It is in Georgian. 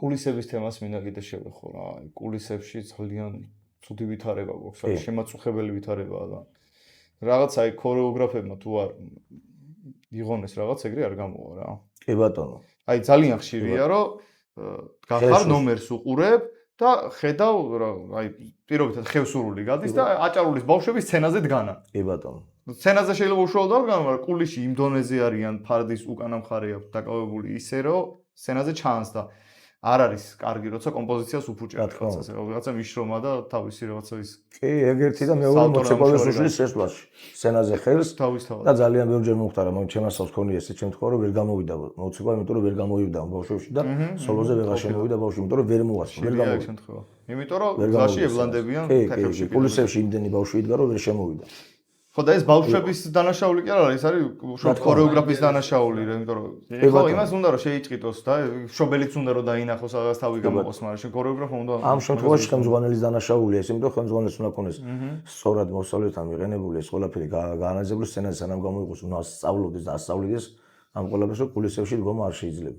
კულისების თემას მინდა კიდე შევეხო რა. აი კულისებში ძალიან ცუდი ვითარება გვაქვს, აი შემაწუხებელი ვითარებაა და რაღაც აი ქორეოგრაფებმა თუ არ იღონეს რაღაც ეგრე არ გამოვა რა. კი ბატონო. აი ძალიან ხშირია რომ გახარ ნომერს უყურებ და ხედავ აი პირობითად ხევსურული გადის და აჭარულის ბავშვები სცენაზე დგანან. კი ბატონო. სცენაზე შეიძლება უშუალოდ არ დგანან, მაგრამ კულიში იმ დონეზე არიან, ფარდის უკანა მხარე აქვს დაკავებული ისე რომ სცენაზე ჩანს და არ არის კარგი როცა კომპოზიციას უფუჭებს რაღაცას, რაღაცა მიშრომა და თავისი რაღაცა ის. კი, ეგერთი და მეორე მოცეკვავეს უშლის შესვლაში. სცენაზე ხელს თავისთავად. და ძალიან ბევრჯერ მომხდარა, მაგრამ ჩემასავს ქონია ესე შემთხვევა რომ ვერ გამოვიდა მოცეკვა, იმიტომ რომ ვერ გამოვიდა ბავშვებში და სოლოზე ვეღარ შემოვიდა ბავშვი, იმიტომ რომ ვერ მოასწრო, ვერ გამოვიდა შემთხვევა. იმიტომ რომ გზაში ევლანდებიან ფეხებში. კულისებში იმდენი ბავშვი იდგა რომ ვერ შემოვიდა. ხო და ეს ბავშვების დანაშაული კი არ არის, არის უშუალოდ ქორეოგრაფის დანაშაული, იმიტომ რომ ხო იმას უნდა რომ შეიჭყიტოს და შობელიც უნდა რომ დაინახოს, რაღაც თავი გამოყოს, მაგრამ შენ ქორეოგრაფა უნდა ამ შემთხვევაში ხელმძღვანელის დანაშაულია ეს, იმიტომ რომ ხელმძღვანელს უნდა ქონდეს სწორად მოსწავლეთან მიღებული ეს ყველაფერი გაანაზებული სცენაზე სანამ გამოიყოს, უნდა ასწავლოდეს და ასწავლიდეს ამ ყველაფერს, რომ კულისებში დგომა არ შეიძლება.